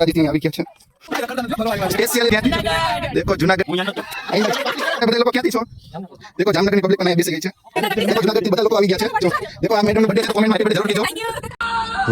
માતાજી થી આવી ગયા છે स्पेशल देखो जूनागढ़ બધા લોકો ક્યાંથી છો देखो जामनगर ની પબ્લિક પણ બેસી ગઈ છે देखो जूनागढ़ થી બધા લોકો આવી ગયા છે देखो આ મેડમ નો બર્થડે છે કોમેન્ટ માં જરૂર કીજો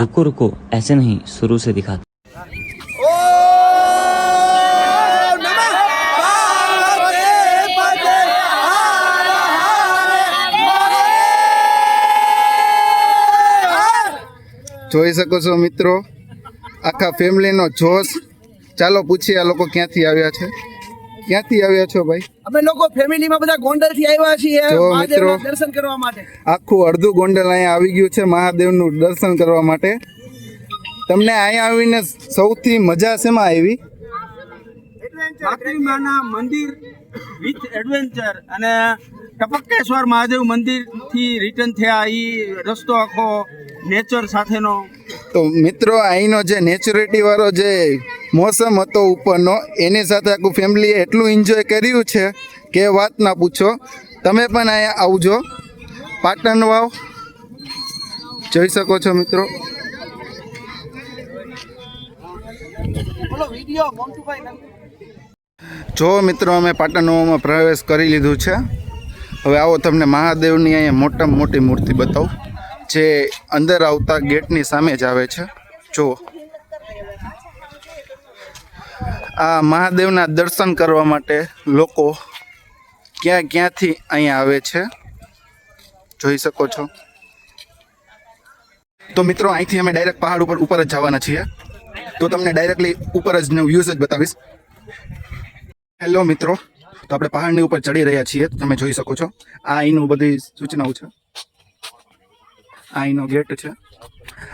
रुको रुको ऐसे नहीं शुरू से दिखा જોઈ શકો છો મિત્રો આખા ફેમિલીનો જોશ ચાલો પૂછીએ આ લોકો ક્યાંથી આવ્યા છે ક્યાંથી આવ્યા છો ભાઈ અમે લોકો ફેમિલીમાં બધા ગોંડલથી આવ્યા છીએ જો મિત્રો મહાદેવના દર્શન કરવા માટે આખું અડધું ગોંડલ અહીંયા આવી ગયું છે મહાદેવનું દર્શન કરવા માટે તમને અહીંયા આવીને સૌથી મજા શેમાં આવી માતૃમાના મંદિર વિથ એડવેન્ચર અને ટપકેશ્વર મહાદેવ મંદિર થી રિટર્ન થયા ઈ રસ્તો આખો નેચર સાથેનો તો મિત્રો અહીંનો જે નેચરિટી વાળો જે મોસમ હતો ઉપરનો એની સાથે આખું ફેમિલીએ એટલું એન્જોય કર્યું છે કે વાત ના પૂછો તમે પણ અહીંયા આવજો પાટણ વાવ જોઈ શકો છો મિત્રો જો મિત્રો અમે પાટણ વાવમાં પ્રવેશ કરી લીધું છે હવે આવો તમને મહાદેવની અહીંયા મોટામાં મોટી મૂર્તિ બતાવું જે અંદર આવતા ગેટની સામે જ આવે છે જો આ મહાદેવના દર્શન કરવા માટે લોકો ક્યાંથી અહીંયા આવે છે જોઈ શકો છો તો મિત્રો અહીંથી અમે ડાયરેક્ટ પહાડ ઉપર જ જવાના છીએ તો તમને ડાયરેક્ટલી ઉપર જ વ્યૂઝ જ બતાવીશ હેલો મિત્રો તો આપણે પહાડની ઉપર ચડી રહ્યા છીએ તમે જોઈ શકો છો આ અહીંનું બધી સૂચનાઓ છે અહીંનો ગેટ છે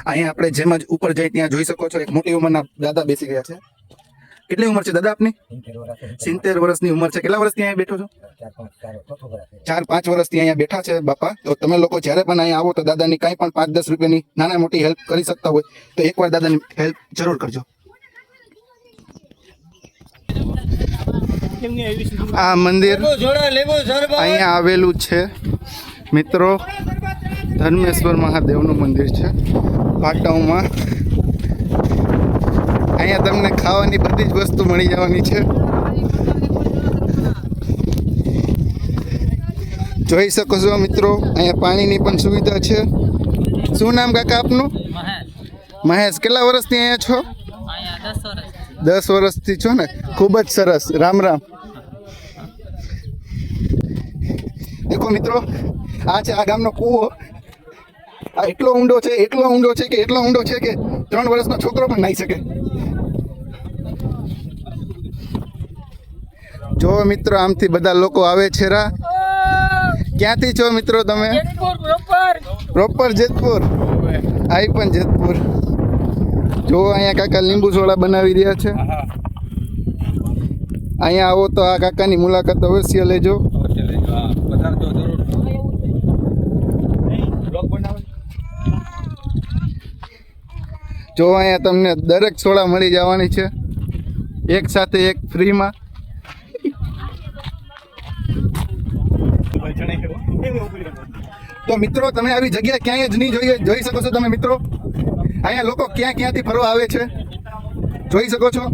અહીંયા આપણે જેમ જ ઉપર જઈએ ત્યાં જોઈ શકો છો એક મોટી ઉંમરના દાદા બેસી ગયા છે કેટલી ઉંમર છે દાદા આપની 70 વર્ષની ઉંમર છે કેટલા વર્ષથી અહીંયા બેઠો છો 4-5 વર્ષથી અહીંયા બેઠા છે બાપા તો તમે લોકો જ્યારે પણ અહીંયા આવો તો દાદાની કાંઈ પણ 5-10 રૂપિયાની નાના મોટી હેલ્પ કરી શકતા હોય તો એકવાર દાદાની હેલ્પ જરૂર કરજો આ મંદિર અહીંયા આવેલું છે મિત્રો ધર્મેશ્વર મહાદેવનું મંદિર છે પાટણમાં અહીંયા તમને ખાવાની બધી જ વસ્તુ મળી જવાની છે જોઈ શકો છો મિત્રો અહીંયા પાણીની પણ સુવિધા છે શું નામ કાકા આપનું મહેશ કેટલા વર્ષથી અહીંયા છો 10 વર્ષથી છો ને ખૂબ જ સરસ રામ રામ દેખો મિત્રો આ છે આ ગામનો કૂવો આ એટલો ઊંડો છે કે એટલો ઊંડો છે કે 3 વર્ષનો છોકરો પણ નાહી શકે જો મિત્રો આમથી બધા લોકો આવે છે રા ક્યાંથી છો મિત્રો તમે પ્રોપર જેતપુર આઈ પણ જેતપુર જો અહીંયા કાકા લીંબુ સોડા બનાવી રહ્યા છે અહીંયા આવો તો આ કાકાની મુલાકાત અવશ્ય લેજો જો અહીંયા તમને દરેક સોડા મળી જવાની છે એક સાથે એક ફ્રીમાં તો મિત્રો તમે આવી જગ્યા ક્યાંય જ નહીં જોઈ શકો છો તમે મિત્રો અહીંયા લોકો ક્યાંથી ફરવા આવે છે જોઈ શકો છો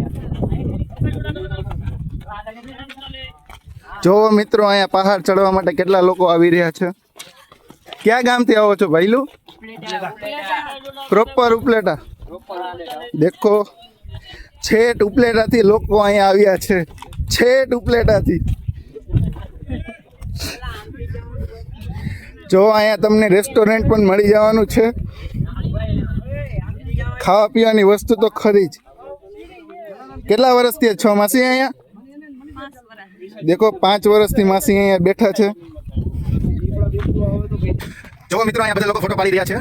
જો મિત્રો અહીંયા પહાડ ચડવા માટે કેટલા લોકો આવી રહ્યા છે ક્યાં ગામથી આવો છો ભાઈલું પ્રોપર ઉપલેટા દેખો છેટ ઉપલેટાથી લોકો અહીંયા આવ્યા છે છેટ ઉપલેટાથી જો અહીંયા તમને રેસ્ટોરન્ટ પણ મળી જવાનું છે ખાવા પીવાની વસ્તુ તો ખરી જ કેટલા વર્ષથી છો માસી અહીંયા દેખો 5 વર્ષથી માસી અહીંયા બેઠા છે જો મિત્રો અહીંયા બધા લોકો ફોટો પાડી રહ્યા છે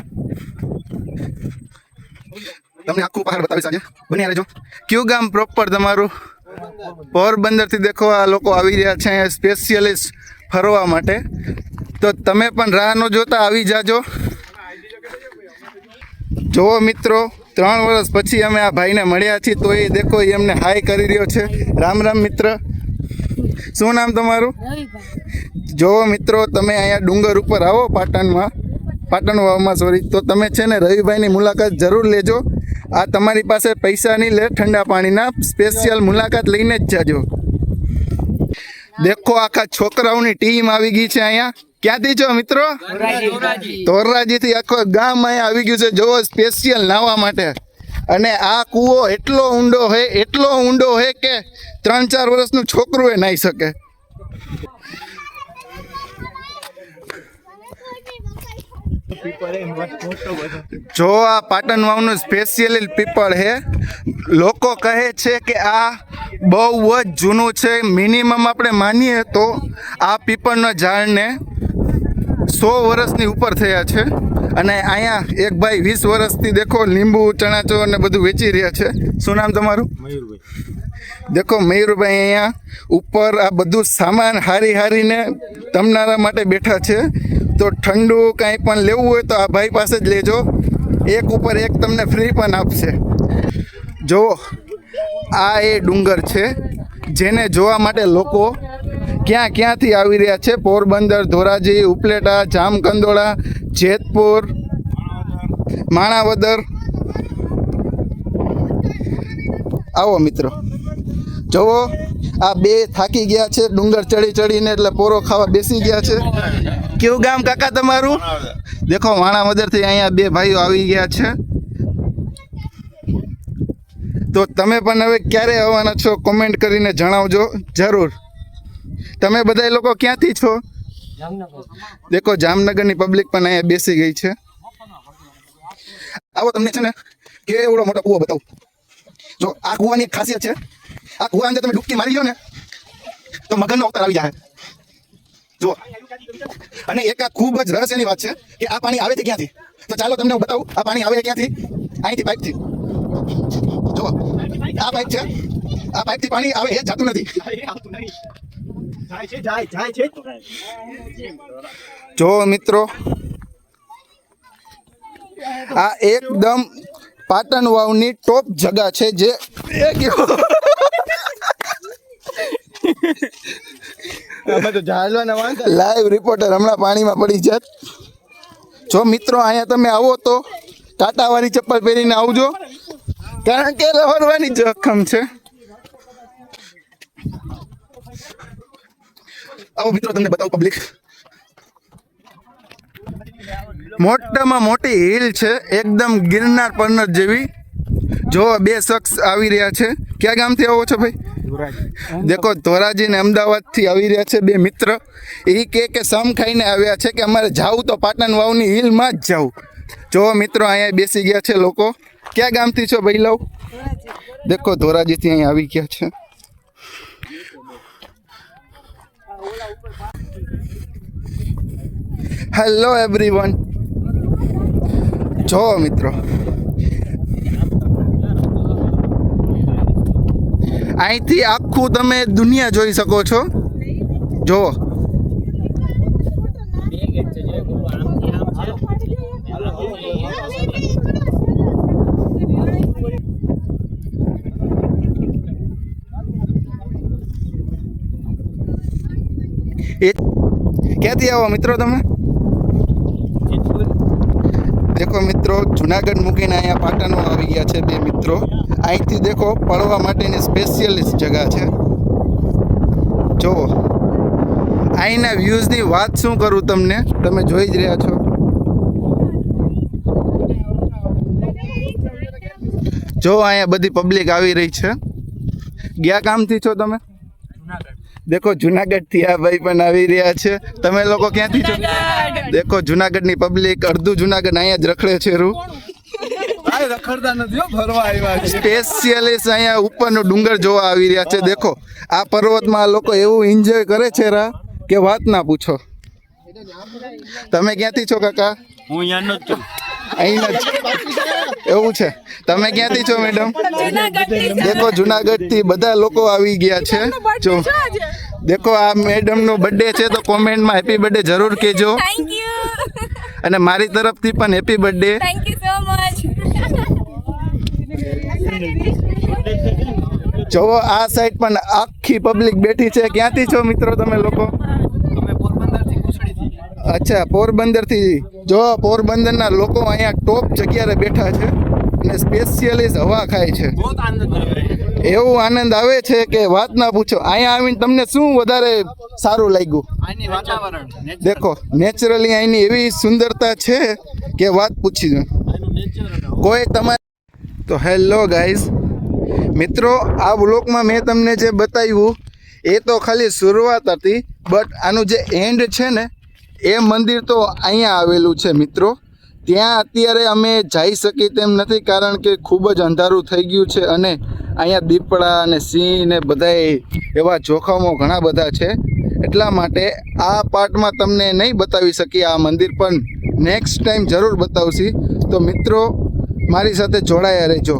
તમને આખું પહાડ બતાવીશ આજે બન્યા રહેજો કયું ગામ પ્રોપર તમારું પોરબંદરથી દેખો આ લોકો આવી રહ્યા છે અહીંયા સ્પેશિયલિસ્ટ ફરવા માટે તો તમે પણ રાહ ન જોતા આવી જાજો જો મિત્રો 3 વર્ષ પછી અમે આ ભાઈને મળ્યા છીએ તો એ દેખો એ અમને હાય કરી રહ્યો છે રામ રામ મિત્ર શું નામ તમારું જો મિત્રો તમે અહીંયા ડુંગર ઉપર આવો પાટણ વાવમાં સોરી તો તમે છે ને રવિભાઈની મુલાકાત જરૂર લેજો આ તમારી પાસે પૈસા નહીં લે, ઠંડા પાણીના સ્પેશિયલ મુલાકાત લઈને જ જાજો. દેખો આખા છોકરાઓની ટીમ આવી ગઈ છે અહીંયા. ક્યાંથી છો મિત્રો? ધોરાજીથી આખો ગામ અહીંયા આવી ગયું છે જોવો સ્પેશિયલ નાહવા માટે. અને આ કૂવો એટલો ઊંડો હે કે 3-4 વર્ષનું છોકરું એ નાહી શકે. જો આ પાટણ વાવનું સ્પેશિયલી પીપળ હે. લોકો કહે છે કે આ બહુ જ જૂનું છે. મિનિમમ આપણે માનીએ તો આ પીપળના ઝાડને 100 વર્ષની ઉપર થયા છે. અને અહીંયા એક ભાઈ 20 વર્ષથી દેખો લીંબુ ચણાચો અને બધું વેચી રહ્યા છે. શું નામ તમારું? દેખો મયુરભાઈ અહીંયા ઉપર આ બધું સામાન હારીને તમારા માટે બેઠા છે. તો ઠંડુ કાંઈ પણ લેવું હોય તો આ ભાઈ પાસે જ લેજો. એક ઉપર એક તમને ફ્રી પણ આપશે. જો આ એ ડુંગર છે જેને જોવા માટે લોકો ક્યાંથી આવી રહ્યા છે. પોરબંદર, ધોરાજી, ઉપલેટા, જામકંદોળા, જેતપુર, માણાવદર. આવો મિત્રો, જુઓ આ બે થાકી ગયા છે ડુંગર ચડીને, એટલે પોરો ખાવા બેસી ગયા છે. કેવું ગામ કાકા તમારું? દેખો માણાવદરથી અહીંયા બે ભાઈઓ આવી ગયા છે. તો તમે પણ હવે ક્યારે આવવાના છો કોમેન્ટ કરીને જણાવજો જરૂર. તમે બધા લોકો ક્યાંથી છો? દેખો જામનગરની પબ્લિક પણ અહીંયા બેસી ગઈ છે. આવો તમને છે ને કેવડો મોટો કૂવો બતાવું. જો આ કૂવાની એક ખાસિયત છે, આ કૂવા અંદર તમે ડૂબકી મારી લો ને તો મગરનો અવતાર આવી જાય. જુઓ, અને એક આ ખૂબ જ રહસ્યની વાત છે કે આ પાણી આવે છે ક્યાંથી. તો ચાલો તમને હું બતાવું આ પાણી આવે ક્યાંથી. અહીંથી પાઇપથી. જુઓ આ પાઇપ છે, આ પાઇપથી પાણી આવે એ જાતું નથી. જો મિત્રો આ એકદમ પાટણ વાવની ટોપ જગા છે જે લાઈવ રિપોર્ટર હમણાં પાણીમાં પડી જાત. જો મિત્રો અહીંયા તમે આવો તો ટાટાવાળી ચપ્પલ પહેરીને આવજો, કારણ કે લહરવાની જોખમ છે. આવો મિત્રો તમને બતાવું પબ્લિક. મોટામાં મોટી હિલ છે એકદમ ગિરનાર પર્વત જેવી. જો બે શખ્સ આવી રહ્યા છે. ક્યાં ગામથી આવો છો ભાઈ? દેખો ધોરાજી ને અમદાવાદથી આવી રહ્યા છે બે મિત્ર. એ કે સમ ખાઈને આવ્યા છે કે અમારે જાવું તો પાટણ વાવની હિલમાં જ જાવું. જો મિત્રો અહીંયા બેસી ગયા છે લોકો. ક્યાં ગામથી છો ભાઈ? લવ દેખો ધોરાજીથી અહીંયા આવી ગયા છે. Hello everyone. જો મિત્રો અહીંથી આખું તમે દુનિયા જોઈ શકો છો. જો ક્યાંથી આવો મિત્રો તમે? દેખો મિત્રો જુનાગઢ મૂકીને અહીંયા પાટણમાં આવી ગયા છે બે મિત્રો. અહીંથી દેખો પડવા માટેની સ્પેશિયલિસ્ટ જગા છે. જુઓ અહીંના વ્યૂઝની વાત શું કરું તમને, તમે જોઈ જ રહ્યા છો. જો અહીંયા બધી પબ્લિક આવી રહી છે. ગયા કામથી છો તમે? દેખો જુનાગઢથી આ ભાઈ પણ આવી રહ્યા છે. તમે લોકો ક્યાંથી છો? દેખો જુનાગઢની પબ્લિક અડધું જુનાગઢ અહીંયા જ રખડે છે. રખડતા નથી, ફરવા આવ્યા છે. સ્પેશિયલિસ્ટ અહીંયા ઉપરનો ડુંગર જોવા આવી રહ્યા છે. દેખો આ પર્વતમાં લોકો એવું એન્જોય કરે છે કે વાત ના પૂછો. તમે ક્યાંથી છો કાકા? હું અહીંયાનો જ છું. અહીંના જ એવું છે. તમે ક્યાંથી છો મેડમ? દેખો જુનાગઢથી બધા લોકો આવી ગયા છે. જો દેખો આ મેડમનો બર્થડે છે તો કોમેન્ટમાં હેપી બર્થડે જરૂર કહેજો. Thank you. અને મારી તરફથી પણ happy birthday. Thank you so much. જો આ સાઈડ પણ આખી પબ્લિક બેઠી છે. ક્યાંથી છો મિત્રો તમે લોકો? અચ્છા પોરબંદરથી. જો પોરબંદરના લોકો અહીંયા ટોપ જગ્યાએ બેઠા છે. અને સ્પેશિયલી હવા ખાય છે. बहुत आनंद आ रहा है. એવું આનંદ આવે છે કે વાત ના પૂછો. અહીંયા આવીને તમને શું વધારે સારું લાગ્યું? આની વાતાવરણ દેખો નેચરલી અહીંની એવી સુંદરતા છે કે વાત પૂછી દો. કોઈ તમારે તો હેલો ગાઈઝ મિત્રો, આ બ્લોગમાં મેં તમને જે બતાવ્યું એ તો ખાલી શરૂઆત હતી, બટ આનું જે એન્ડ છે ને એ મંદિર તો અહીંયા આવેલું છે મિત્રો. ત્યાં અત્યારે અમે જઈ શકી તેમ નથી, કારણ કે ખૂબ જ અંધારું થઈ ગયું છે અને અહીંયા દીપડા અને સિંહ ને બધાય એવા જોખમો ઘણા બધા છે. એટલા માટે આ પાર્ટમાં તમને નહીં બતાવી શકીએ આ મંદિર, પણ નેક્સ્ટ ટાઈમ જરૂર બતાવશી. તો મિત્રો મારી સાથે જોડાયા રહેજો.